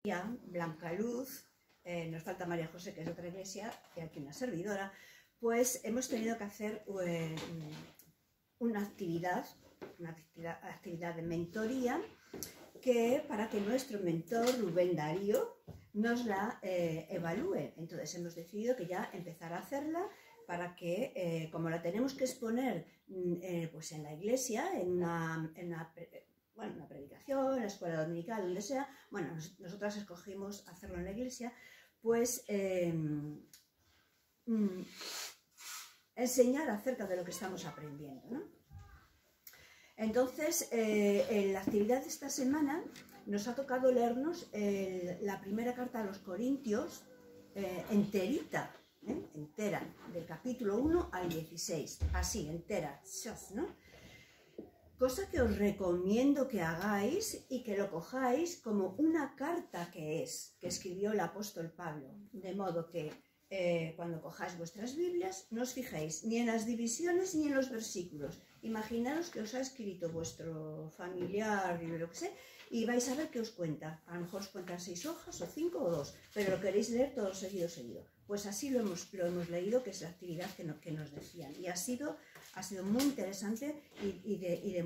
Blanca Luz, nos falta María José, que es de otra iglesia, y aquí una servidora, pues hemos tenido que hacer una actividad de mentoría para que nuestro mentor Rubén Darío nos la evalúe. Entonces hemos decidido que ya empezar a hacerla para que, como la tenemos que exponer pues en la iglesia, en una predicación, en la escuela dominical, donde sea, bueno, nosotras escogimos hacerlo en la iglesia, pues enseñar acerca de lo que estamos aprendiendo, ¿no? Entonces, en la actividad de esta semana nos ha tocado leernos la primera carta a los Corintios, enterita, entera, del capítulo 1 al 16, así, entera, ¿no? Cosa que os recomiendo que hagáis y que lo cojáis como una carta que escribió el apóstol Pablo, de modo que cuando cojáis vuestras Biblias no os fijéis ni en las divisiones ni en los versículos. Imaginaros que os ha escrito vuestro familiar, lo que sé, y vais a ver qué os cuenta. A lo mejor os cuenta 6 hojas o 5 o 2, pero lo queréis leer todo seguido. Pues así lo hemos leído, que es la actividad que nos decían. Y ha sido muy interesante y de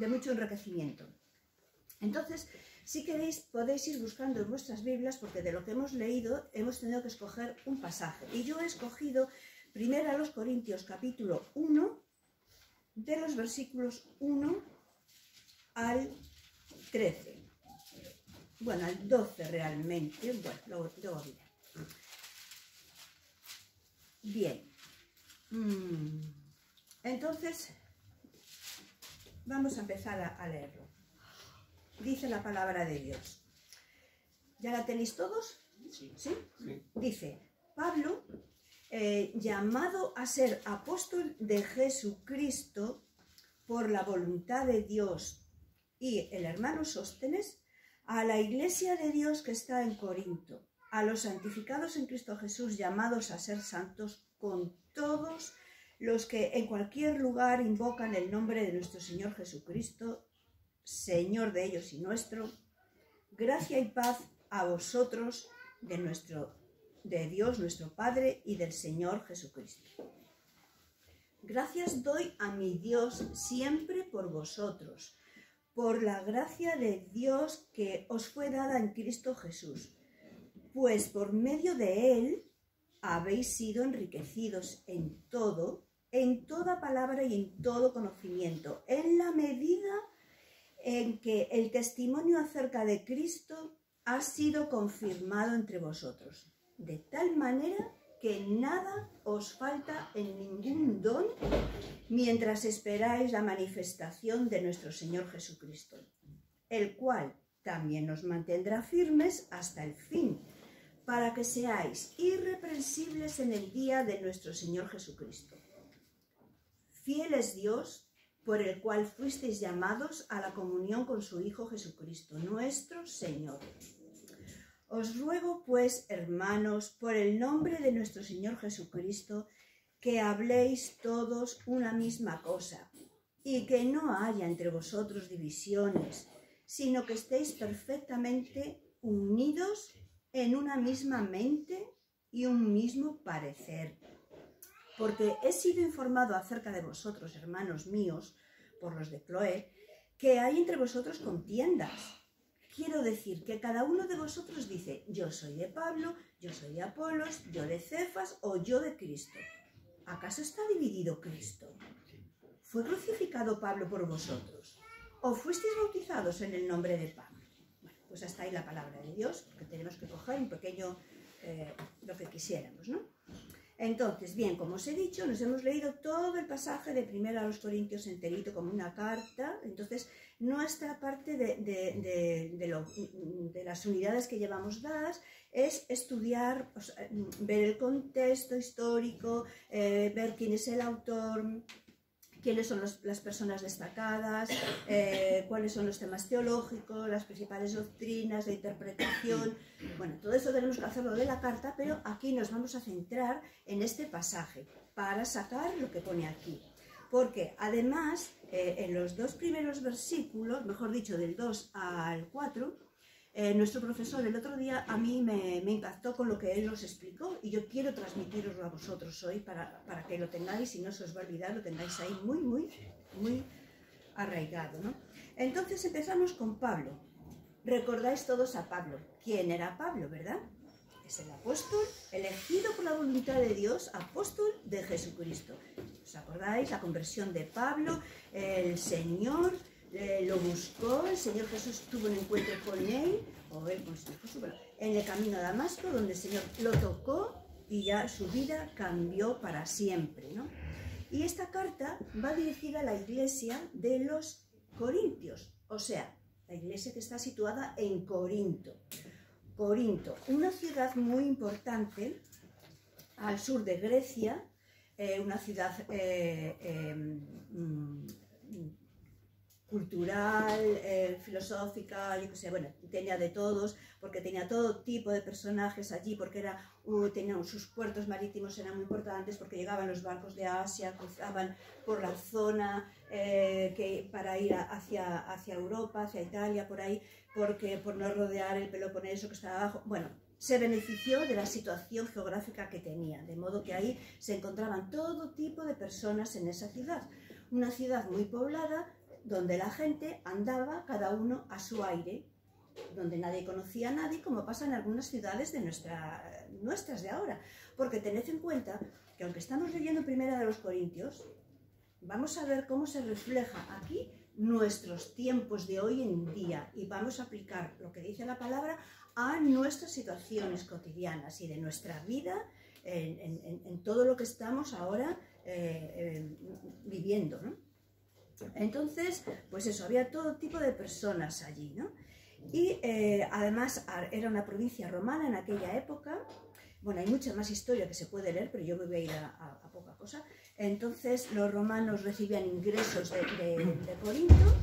mucho enriquecimiento. Entonces, si queréis, podéis ir buscando en vuestras Biblias, porque de lo que hemos leído hemos tenido que escoger un pasaje. Y yo he escogido primero a los Corintios capítulo 1, de los versículos 1 al 13. Bueno, al 12 realmente. Bueno, luego diré. Bien. Entonces, vamos a empezar a leerlo. Dice la palabra de Dios. ¿Ya la tenéis todos? Sí. ¿Sí? Sí. Dice, Pablo, llamado a ser apóstol de Jesucristo por la voluntad de Dios, y el hermano Sóstenes, a la iglesia de Dios que está en Corinto, a los santificados en Cristo Jesús, llamados a ser santos, con todos los que en cualquier lugar invocan el nombre de nuestro Señor Jesucristo, Señor de ellos y nuestro, gracia y paz a vosotros de Dios nuestro Padre y del Señor Jesucristo. Gracias doy a mi Dios siempre por vosotros, por la gracia de Dios que os fue dada en Cristo Jesús, pues por medio de Él habéis sido enriquecidos en toda palabra y en todo conocimiento, en la medida en que el testimonio acerca de Cristo ha sido confirmado entre vosotros, de tal manera que nada os falta en ningún don mientras esperáis la manifestación de nuestro Señor Jesucristo, el cual también nos mantendrá firmes hasta el fin, para que seáis irreprensibles en el día de nuestro Señor Jesucristo. Fiel es Dios, por el cual fuisteis llamados a la comunión con su Hijo Jesucristo, nuestro Señor. Os ruego, pues, hermanos, por el nombre de nuestro Señor Jesucristo, que habléis todos una misma cosa, y que no haya entre vosotros divisiones, sino que estéis perfectamente unidos en una misma mente y un mismo parecer. Porque he sido informado acerca de vosotros, hermanos míos, por los de Cloé, que hay entre vosotros contiendas. Quiero decir que cada uno de vosotros dice, yo soy de Pablo, yo soy de Apolos, yo de Cefas o yo de Cristo. ¿Acaso está dividido Cristo? ¿Fue crucificado Pablo por vosotros? ¿O fuisteis bautizados en el nombre de Pablo? Bueno, pues hasta ahí la palabra de Dios, porque tenemos que coger un pequeño, lo que quisiéramos, ¿no? Entonces, bien, como os he dicho, nos hemos leído todo el pasaje de 1 a los Corintios enterito como una carta. Entonces, nuestra parte de las unidades que llevamos dadas es estudiar, ver el contexto histórico, ver quién es el autor, quiénes son las personas destacadas, cuáles son los temas teológicos, las principales doctrinas, la interpretación. Bueno, todo eso tenemos que hacerlo de la carta, pero aquí nos vamos a centrar en este pasaje para sacar lo que pone aquí. porque además en los 2 primeros versículos, mejor dicho, del 2 al 4, nuestro profesor el otro día a mí me impactó con lo que él nos explicó y yo quiero transmitiroslo a vosotros hoy para que lo tengáis, y no se os va a olvidar, lo tengáis ahí muy arraigado, ¿no? Entonces empezamos con Pablo. Recordáis todos a Pablo. ¿Quién era Pablo, verdad? Es el apóstol elegido por la voluntad de Dios, apóstol de Jesucristo. ¿Os acordáis? La conversión de Pablo, el Señor lo buscó, el Señor Jesús tuvo un encuentro con él, o él con el Señor Jesús, bueno, en el camino a Damasco, donde el Señor lo tocó y ya su vida cambió para siempre, ¿no? Y esta carta va dirigida a la iglesia de los Corintios, o sea, la iglesia que está situada en Corinto. Corinto, una ciudad muy importante al sur de Grecia, una ciudad cultural, filosófica, yo qué sé, bueno, tenía de todos, porque tenía todo tipo de personajes allí, porque tenían sus puertos marítimos eran muy importantes, porque llegaban los barcos de Asia, cruzaban por la zona para ir hacia Europa, hacia Italia, por ahí, porque por no rodear el Peloponeso que estaba abajo, bueno, se benefició de la situación geográfica que tenía, de modo que ahí se encontraban todo tipo de personas en esa ciudad, una ciudad muy poblada, donde la gente andaba cada uno a su aire, donde nadie conocía a nadie, como pasa en algunas ciudades de nuestras de ahora. Porque tened en cuenta que aunque estamos leyendo Primera de los Corintios, vamos a ver cómo se refleja aquí nuestros tiempos de hoy en día y vamos a aplicar lo que dice la palabra a nuestras situaciones cotidianas y de nuestra vida en todo lo que estamos ahora viviendo, ¿no? Entonces, pues eso, había todo tipo de personas allí, ¿no? Y además era una provincia romana en aquella época. Bueno, hay mucha más historia que se puede leer, pero yo me voy a ir a poca cosa. Entonces, los romanos recibían ingresos de Corinto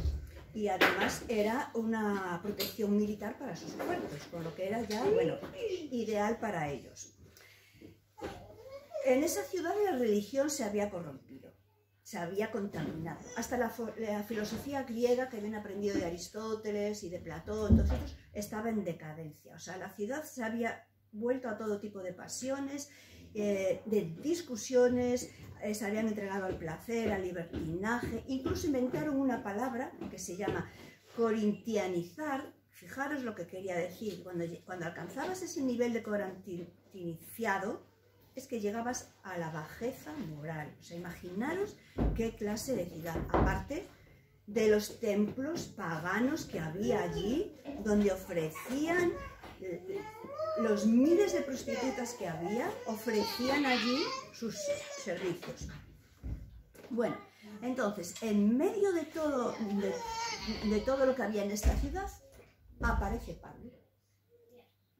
y además era una protección militar para sus puertos, con lo que era ya, bueno, ideal para ellos. En esa ciudad la religión se había corrompido. Se había contaminado. Hasta la filosofía griega que habían aprendido de Aristóteles y de Platón, entonces estaba en decadencia. O sea, la ciudad se había vuelto a todo tipo de pasiones, de discusiones, se habían entregado al placer, al libertinaje, incluso inventaron una palabra que se llama corintianizar. Fijaros lo que quería decir, cuando alcanzabas ese nivel de corintianizado, es que llegabas a la bajeza moral. O sea, imaginaros qué clase de ciudad, aparte de los templos paganos que había allí, donde ofrecían, los miles de prostitutas que había, ofrecían allí sus servicios. Bueno, entonces, en medio de todo lo que había en esta ciudad, aparece Pablo.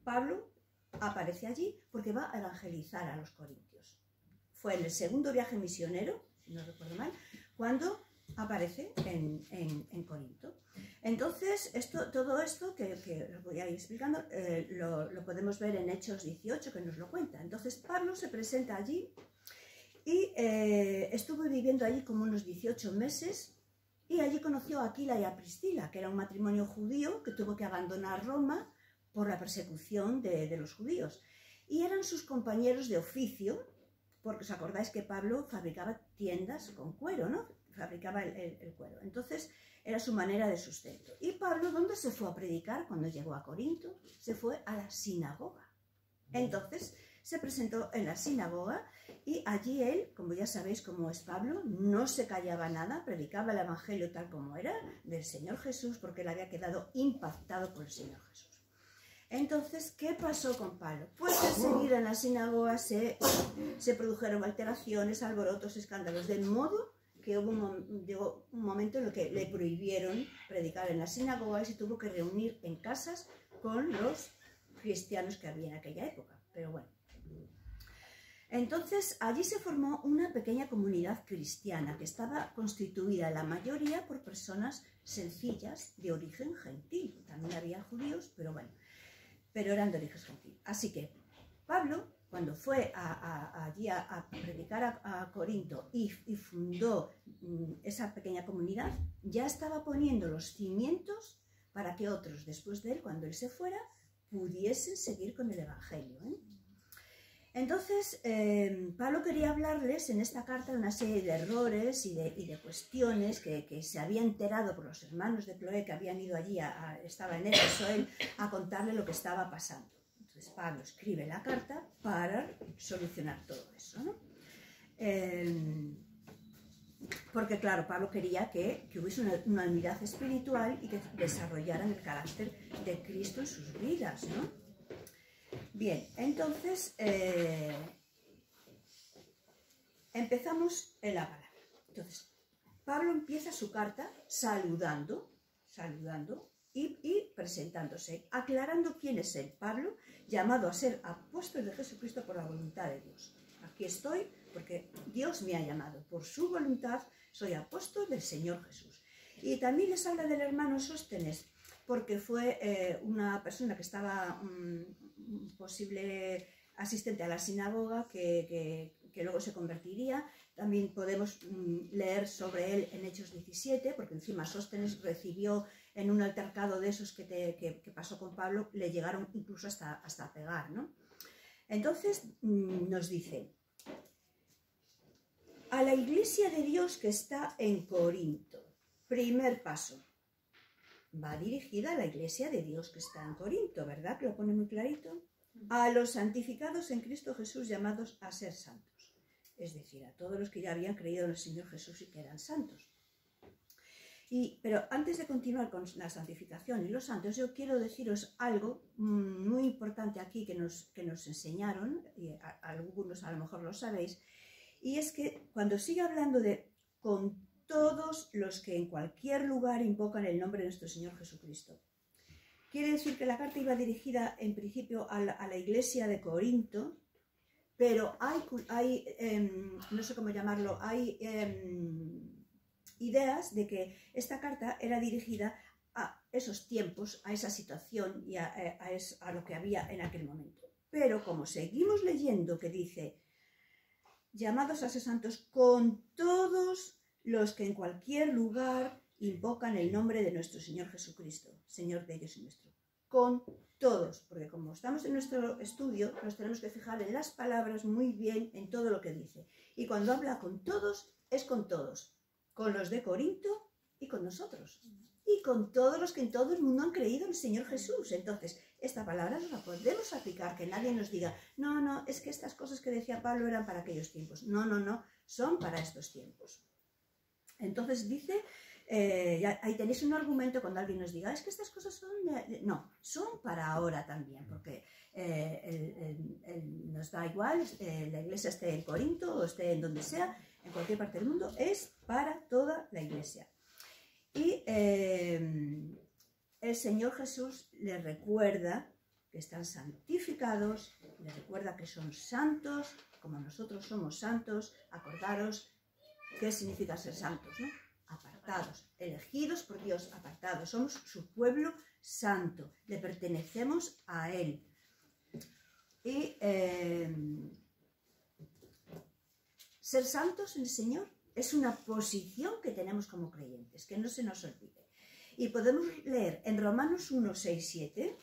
Pablo aparece allí porque va a evangelizar a los corintios. Fue en el segundo viaje misionero, si no recuerdo mal, cuando aparece en Corinto. Entonces, todo esto que os voy a ir explicando, lo podemos ver en Hechos 18, que nos lo cuenta. Entonces, Pablo se presenta allí y estuvo viviendo allí como unos 18 meses y allí conoció a Aquila y a Priscila, que era un matrimonio judío que tuvo que abandonar Roma por la persecución de los judíos. Y eran sus compañeros de oficio, porque os acordáis que Pablo fabricaba tiendas con cuero, ¿no? Fabricaba el cuero. Entonces, era su manera de sustento. Y Pablo, ¿dónde se fue a predicar cuando llegó a Corinto? Se fue a la sinagoga. Entonces, se presentó en la sinagoga y allí él, como ya sabéis cómo es Pablo, no se callaba nada, predicaba el evangelio tal como era del Señor Jesús, porque él había quedado impactado por el Señor Jesús. Entonces, ¿qué pasó con Pablo? Pues enseguida en la sinagoga se produjeron alteraciones, alborotos, escándalos, de modo que llegó un momento en el que le prohibieron predicar en la sinagoga y se tuvo que reunir en casas con los cristianos que había en aquella época. Pero bueno. Entonces, allí se formó una pequeña comunidad cristiana que estaba constituida la mayoría por personas sencillas de origen gentil. También había judíos, pero bueno. Pero eran de origen gentil. Así que Pablo, cuando fue allí a predicar a Corinto y fundó esa pequeña comunidad, ya estaba poniendo los cimientos para que otros, después de él, cuando él se fuera, pudiesen seguir con el Evangelio, ¿eh? Entonces, Pablo quería hablarles en esta carta de una serie de errores y de cuestiones que se había enterado por los hermanos de Cloé que habían ido allí, estaba en Éfeso él, a contarle lo que estaba pasando. Entonces Pablo escribe la carta para solucionar todo eso, ¿no? Porque claro, Pablo quería que hubiese una unidad espiritual y que desarrollaran el carácter de Cristo en sus vidas, ¿no? Bien, entonces empezamos en la palabra. Entonces, Pablo empieza su carta saludando y presentándose, aclarando quién es él, Pablo, llamado a ser apóstol de Jesucristo por la voluntad de Dios. Aquí estoy porque Dios me ha llamado, por su voluntad soy apóstol del Señor Jesús. Y también les habla del hermano Sóstenes, porque fue una persona que estaba posible asistente a la sinagoga que luego se convertiría. También podemos leer sobre él en Hechos 17, porque encima Sóstenes recibió en un altercado de esos que pasó con Pablo, le llegaron incluso hasta pegar, ¿no? Entonces nos dice: a la iglesia de Dios que está en Corinto. Primer paso. Va dirigida a la iglesia de Dios que está en Corinto, ¿verdad? Que lo pone muy clarito. A los santificados en Cristo Jesús, llamados a ser santos. Es decir, a todos los que ya habían creído en el Señor Jesús y que eran santos. Pero antes de continuar con la santificación y los santos, yo quiero deciros algo muy importante aquí que nos enseñaron, y algunos a lo mejor lo sabéis, y es que cuando sigue hablando de con todos los que en cualquier lugar invocan el nombre de nuestro Señor Jesucristo, quiere decir que la carta iba dirigida en principio a la iglesia de Corinto, pero hay no sé cómo llamarlo, hay ideas de que esta carta era dirigida a esos tiempos, a esa situación y a lo que había en aquel momento. Pero como seguimos leyendo que dice, llamados a ser santos con todos los que en cualquier lugar invocan el nombre de nuestro Señor Jesucristo, Señor de ellos y nuestro. Con todos, porque como estamos en nuestro estudio, nos tenemos que fijar en las palabras muy bien, en todo lo que dice. Y cuando habla con todos, es con todos. Con los de Corinto y con nosotros. Y con todos los que en todo el mundo han creído en el Señor Jesús. Entonces, esta palabra no la podemos aplicar, que nadie nos diga, no, es que estas cosas que decía Pablo eran para aquellos tiempos. No, son para estos tiempos. Entonces dice, ahí tenéis un argumento cuando alguien nos diga, es que estas cosas son... No, son para ahora también, porque nos da igual, la iglesia esté en Corinto o esté en donde sea, en cualquier parte del mundo, es para toda la iglesia. Y el Señor Jesús les recuerda que están santificados, les recuerda que son santos, como nosotros somos santos. Acordaros qué significa ser santos, ¿no? Apartados, elegidos por Dios, apartados. Somos su pueblo santo, le pertenecemos a Él. Y ser santos en el Señor es una posición que tenemos como creyentes, que no se nos olvide. Y podemos leer en Romanos 1, 6, 7,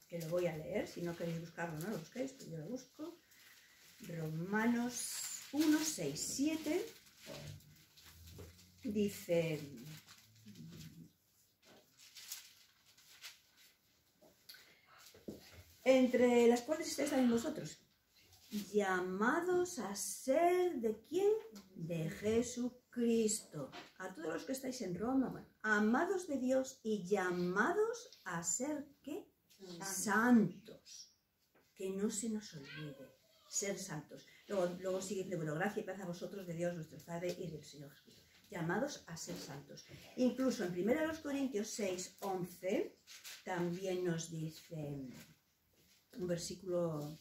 que lo voy a leer, si no queréis buscarlo, no lo busquéis, pero yo lo busco. Romanos 1, 6, 7, dice... Entre las cuales estáis también vosotros, llamados a ser ¿de quién? De Jesucristo. A todos los que estáis en Roma, bueno, amados de Dios y llamados a ser ¿qué? Santos. Que no se nos olvide, ser santos. Luego sigue diciendo, bueno, gracia y paz a vosotros de Dios nuestro Padre y del Señor Jesucristo. Llamados a ser santos. Incluso en 1 Corintios 6, 11, también nos dice un versículo...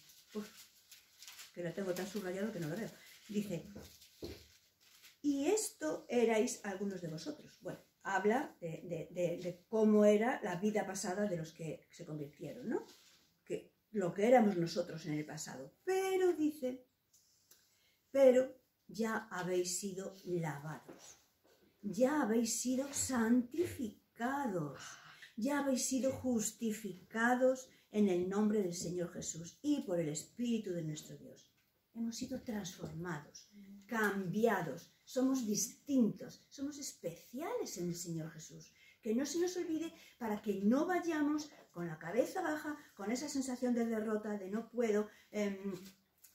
que lo tengo tan subrayado que no lo veo. Dice, y esto erais algunos de vosotros. Bueno, habla de cómo era la vida pasada de los que se convirtieron, ¿no? Que lo que éramos nosotros en el pasado. Pero dice, pero ya habéis sido lavados, ya habéis sido santificados, ya habéis sido justificados en el nombre del Señor Jesús y por el Espíritu de nuestro Dios. Hemos sido transformados, cambiados, somos distintos, somos especiales en el Señor Jesús. Que no se nos olvide para que no vayamos con la cabeza baja, con esa sensación de derrota, de no puedo,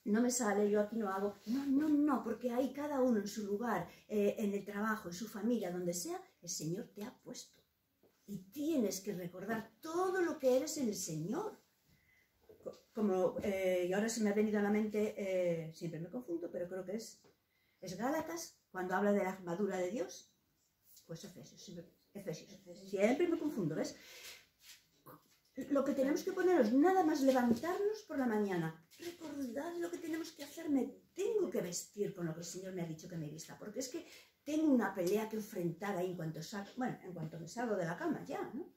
no me sale, yo aquí no hago. No, porque ahí cada uno en su lugar, en el trabajo, en su familia, donde sea, el Señor te ha puesto. Y tienes que recordar todo lo que eres en el Señor. Como, y ahora se me ha venido a la mente, siempre me confundo, pero creo que es Gálatas, cuando habla de la armadura de Dios, pues Efesios, siempre me confundo, ¿ves? Lo que tenemos que poner es nada más levantarnos por la mañana, recordad lo que tenemos que hacer, me tengo que vestir con lo que el Señor me ha dicho que me vista, porque es que tengo una pelea que enfrentar ahí en cuanto me salgo de la cama ya, ¿no?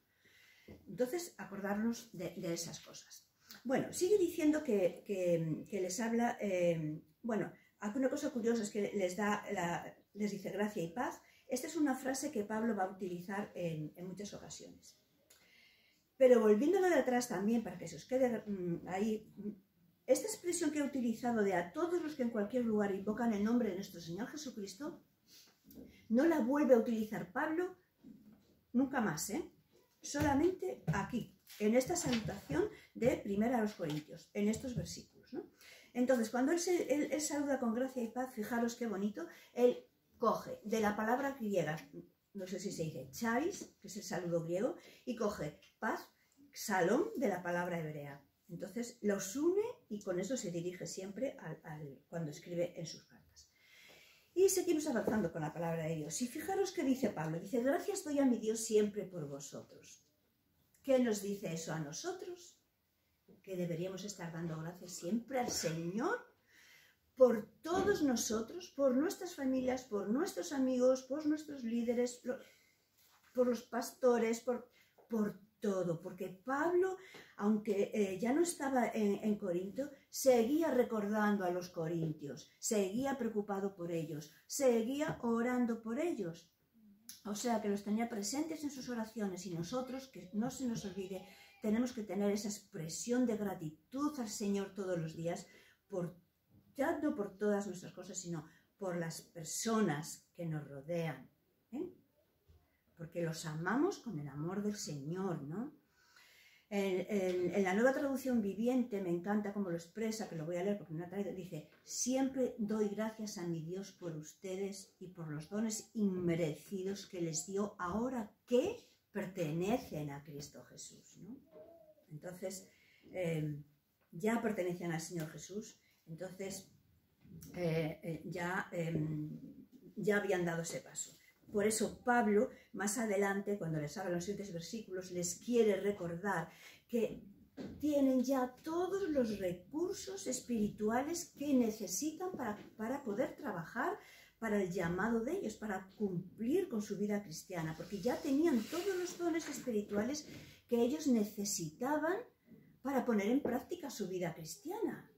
Entonces, acordarnos de esas cosas. Bueno, sigue diciendo que les habla, bueno, alguna cosa curiosa es que les dice gracia y paz. Esta es una frase que Pablo va a utilizar en muchas ocasiones. Pero volviéndolo de atrás también, para que se os quede ahí, esta expresión que he utilizado de a todos los que en cualquier lugar invocan el nombre de nuestro Señor Jesucristo, no la vuelve a utilizar Pablo nunca más, solamente aquí, en esta salutación de 1 Corintios, en estos versículos, ¿no? Entonces, cuando él saluda con gracia y paz, fijaros qué bonito, él coge de la palabra griega, no sé si se dice charis, que es el saludo griego, y coge paz, salón, de la palabra hebrea. Entonces los une y con eso se dirige siempre cuando escribe en sus cartas. Y seguimos avanzando con la palabra de Dios. Y fijaros que dice Pablo, dice, gracias doy a mi Dios siempre por vosotros. ¿Qué nos dice eso a nosotros? Que deberíamos estar dando gracias siempre al Señor por todos nosotros, por nuestras familias, por nuestros amigos, por nuestros líderes, por los pastores, por todo. Porque Pablo, aunque ya no estaba en Corinto, seguía recordando a los corintios, seguía preocupado por ellos, seguía orando por ellos. O sea, que los tenía presentes en sus oraciones y nosotros, que no se nos olvide, tenemos que tener esa expresión de gratitud al Señor todos los días, ya no por todas nuestras cosas, sino por las personas que nos rodean, porque los amamos con el amor del Señor, ¿no? En la Nueva Traducción Viviente me encanta cómo lo expresa, que lo voy a leer porque me lo ha traído, dice, siempre doy gracias a mi Dios por ustedes y por los dones inmerecidos que les dio ahora que pertenecen a Cristo Jesús, ¿no? Entonces, ya pertenecen al Señor Jesús, entonces ya habían dado ese paso. Por eso Pablo, más adelante, cuando les habla en los siguientes versículos, les quiere recordar que tienen ya todos los recursos espirituales que necesitan para poder trabajar para el llamado de ellos, para cumplir con su vida cristiana, porque ya tenían todos los dones espirituales que ellos necesitaban para poner en práctica su vida cristiana.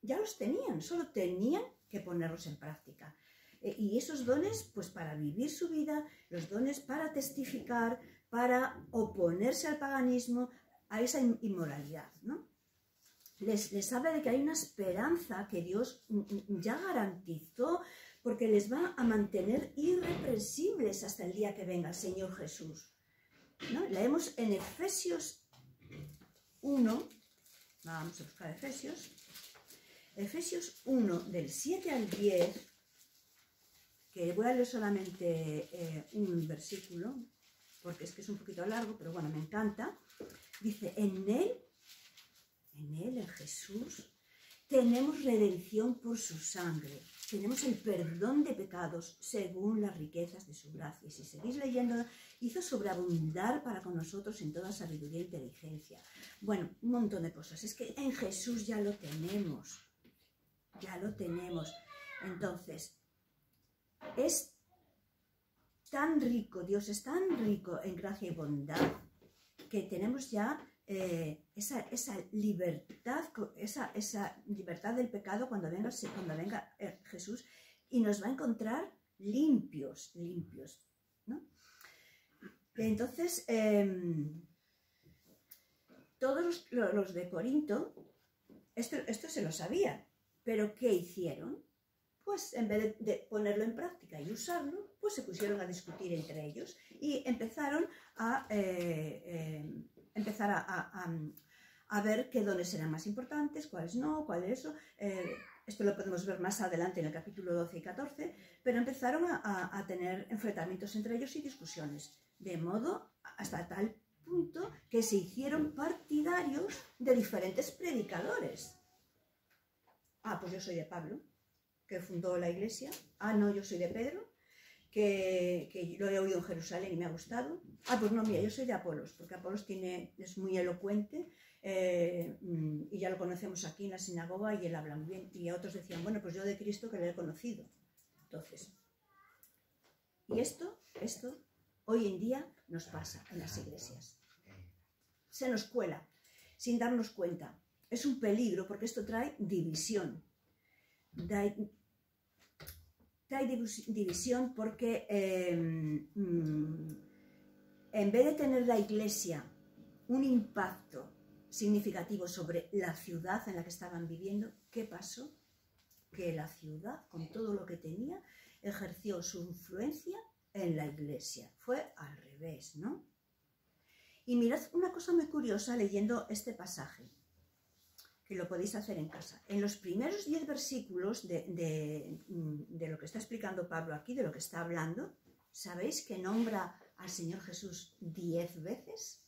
Ya los tenían, solo tenían que ponerlos en práctica. Y esos dones, pues para vivir su vida, los dones para testificar, para oponerse al paganismo, a esa inmoralidad, ¿no? Les habla de que hay una esperanza que Dios ya garantizó, porque les va a mantener irrepresibles hasta el día que venga el Señor Jesús, ¿no? Leemos en Efesios 1, vamos a buscar Efesios 1, del 7 al 10, que voy a leer solamente un versículo, porque es que es un poquito largo, pero bueno, me encanta. Dice, en Jesús, tenemos redención por su sangre, tenemos el perdón de pecados según las riquezas de su gracia. Y si seguís leyendo, hizo sobreabundar para con nosotros en toda sabiduría e inteligencia. Bueno, un montón de cosas. Es que en Jesús ya lo tenemos. Ya lo tenemos. Entonces, es tan rico, Dios es tan rico en gracia y bondad, que tenemos ya esa libertad del pecado cuando venga Jesús, y nos va a encontrar limpios, ¿no? Entonces, todos los de Corinto, esto se lo sabían, pero ¿qué hicieron? Pues en vez de ponerlo en práctica y usarlo, pues se pusieron a discutir entre ellos y empezaron a ver qué dones eran más importantes, cuáles no, cuáles eso. Esto lo podemos ver más adelante en el capítulo 12 y 14, pero empezaron a tener enfrentamientos entre ellos y discusiones, de modo hasta tal punto que se hicieron partidarios de diferentes predicadores. Ah, pues yo soy de Pablo, que fundó la iglesia. Ah, no, yo soy de Pedro, que lo he oído en Jerusalén y me ha gustado. Ah, pues no, mira, yo soy de Apolos, porque Apolos es muy elocuente, y ya lo conocemos aquí en la sinagoga y él habla muy bien. Y otros decían, bueno, pues yo de Cristo que le he conocido. Entonces, y esto hoy en día nos pasa en las iglesias. Se nos cuela sin darnos cuenta. Es un peligro porque esto trae división. Trae división porque en vez de tener la iglesia un impacto significativo sobre la ciudad en la que estaban viviendo, ¿qué pasó? Que la ciudad, con todo lo que tenía, ejerció su influencia en la iglesia. Fue al revés, ¿no? Y mirad una cosa muy curiosa leyendo este pasaje, que lo podéis hacer en casa. En los primeros 10 versículos de lo que está explicando Pablo aquí, de lo que está hablando, ¿sabéis que nombra al Señor Jesús 10 veces?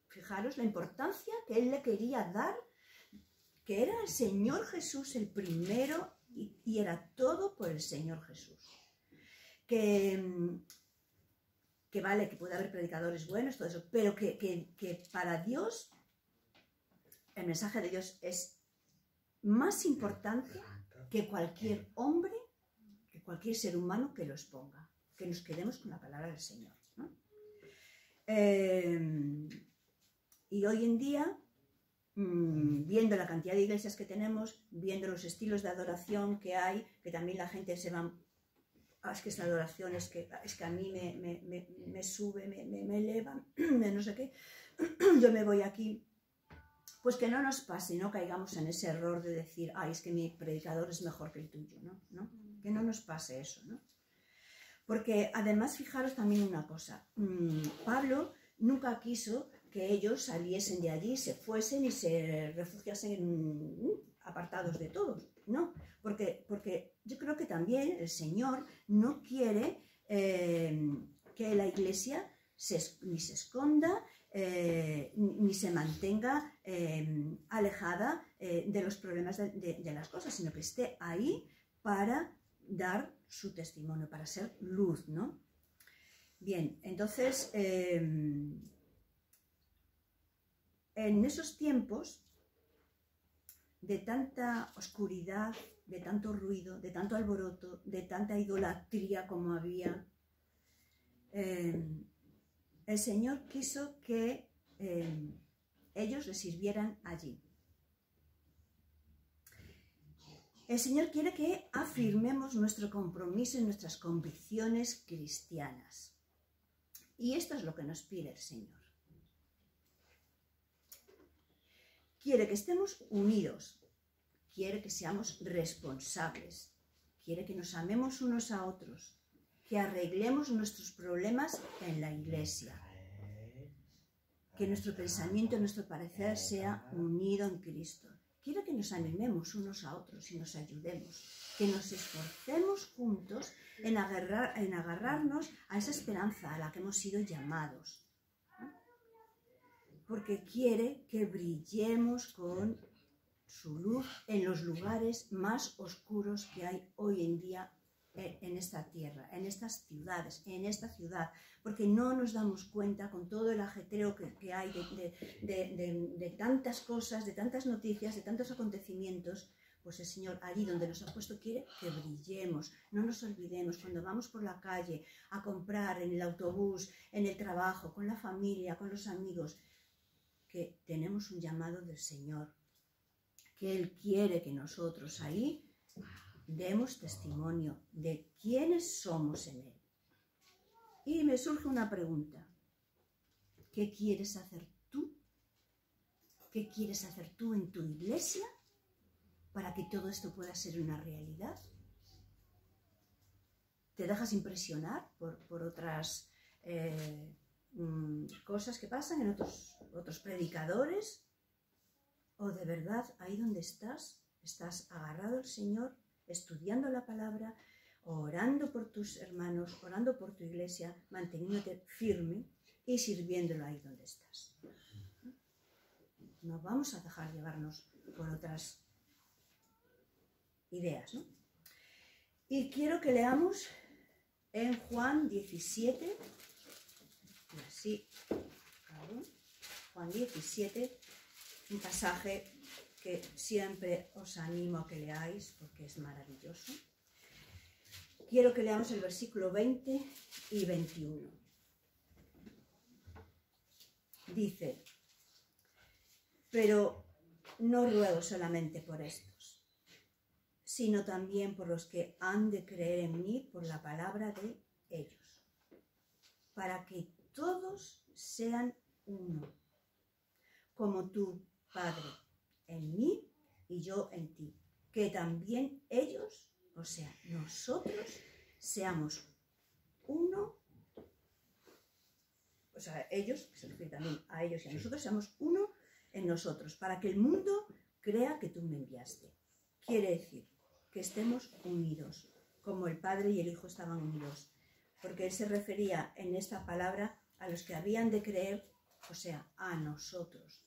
Fijaros la importancia que él le quería dar, que era el Señor Jesús el primero y era todo por el Señor Jesús. Que vale, que puede haber predicadores buenos, todo eso, pero que para Dios el mensaje de Dios es más importante que cualquier hombre, que cualquier ser humano que lo exponga. Que nos quedemos con la palabra del Señor, ¿no? Y hoy en día, viendo la cantidad de iglesias que tenemos, viendo los estilos de adoración que hay, que también la gente se va... es que esta adoración es que a mí me sube, me eleva, no sé qué, yo me voy aquí. Pues que no nos pase, no caigamos en ese error de decir, ay, es que mi predicador es mejor que el tuyo, ¿no? Que no nos pase eso, ¿no? Porque además, fijaros también una cosa, Pablo nunca quiso que ellos saliesen de allí, se fuesen y se refugiasen apartados de todos, ¿no? Porque yo creo que también el Señor no quiere que la iglesia ni se esconda, ni se mantenga alejada de los problemas de las cosas, sino que esté ahí para dar su testimonio, para ser luz, ¿no? Bien, entonces, en esos tiempos de tanta oscuridad, de tanto ruido, de tanto alboroto, de tanta idolatría como había, el Señor quiso que ellos le sirvieran allí. El Señor quiere que afirmemos nuestro compromiso y nuestras convicciones cristianas. Y esto es lo que nos pide el Señor. Quiere que estemos unidos, quiere que seamos responsables, quiere que nos amemos unos a otros, que arreglemos nuestros problemas en la iglesia, que nuestro pensamiento, nuestro parecer sea unido en Cristo. Quiero que nos animemos unos a otros y nos ayudemos, que nos esforcemos juntos en agarrarnos a esa esperanza a la que hemos sido llamados, ¿no? Porque quiere que brillemos con su luz en los lugares más oscuros que hay hoy en día en esta tierra, en estas ciudades, en esta ciudad, porque no nos damos cuenta con todo el ajetreo que hay de tantas cosas, de tantas noticias, de tantos acontecimientos. Pues el Señor allí donde nos ha puesto quiere que brillemos, no nos olvidemos cuando vamos por la calle a comprar, en el autobús, en el trabajo, con la familia, con los amigos, que tenemos un llamado del Señor, que Él quiere que nosotros ahí demos testimonio de quiénes somos en Él. Y me surge una pregunta. ¿Qué quieres hacer tú? ¿Qué quieres hacer tú en tu iglesia para que todo esto pueda ser una realidad? ¿Te dejas impresionar por otras cosas que pasan en otros predicadores? ¿O de verdad ahí donde estás agarrado al Señor, estudiando la palabra, orando por tus hermanos, orando por tu iglesia, manteniéndote firme y sirviéndolo ahí donde estás? No vamos a dejar llevarnos por otras ideas, ¿no? Y quiero que leamos en Juan 17, y así, Juan 17, un pasaje que siempre os animo a que leáis porque es maravilloso. Quiero que leamos el versículo 20 y 21. Dice: pero no ruego solamente por estos, sino también por los que han de creer en mí por la palabra de ellos, para que todos sean uno, como tú, Padre, en mí y yo en ti, que también ellos, o sea, nosotros, seamos uno, o sea, ellos, que se refiere también a ellos y a nosotros, seamos uno en nosotros, para que el mundo crea que tú me enviaste. Quiere decir que estemos unidos, como el Padre y el Hijo estaban unidos, porque él se refería en esta palabra a los que habían de creer, o sea, a nosotros.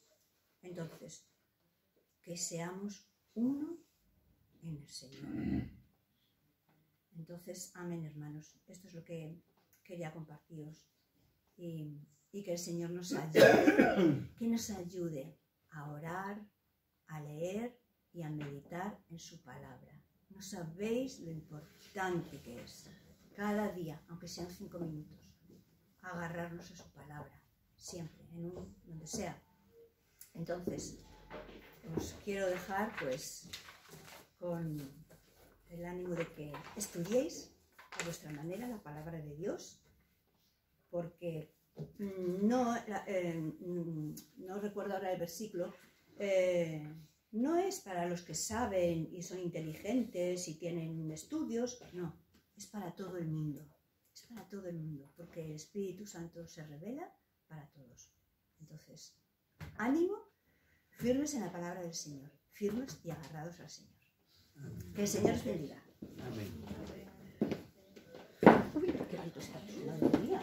Entonces, que seamos uno en el Señor. Entonces, amén, hermanos. Esto es lo que quería compartiros. Y que el Señor nos ayude, que nos ayude a orar, a leer y a meditar en su palabra. No sabéis lo importante que es cada día, aunque sean 5 minutos, agarrarnos a su palabra, siempre, donde sea. Entonces, os quiero dejar pues con el ánimo de que estudiéis a vuestra manera la palabra de Dios, porque no recuerdo ahora el versículo, no es para los que saben y son inteligentes y tienen estudios, no, es para todo el mundo, porque el Espíritu Santo se revela para todos. Entonces, ánimo, firmes en la palabra del Señor, firmes y agarrados al Señor. Que el Señor os bendiga. Amén. Uy, qué alto está, madre mía.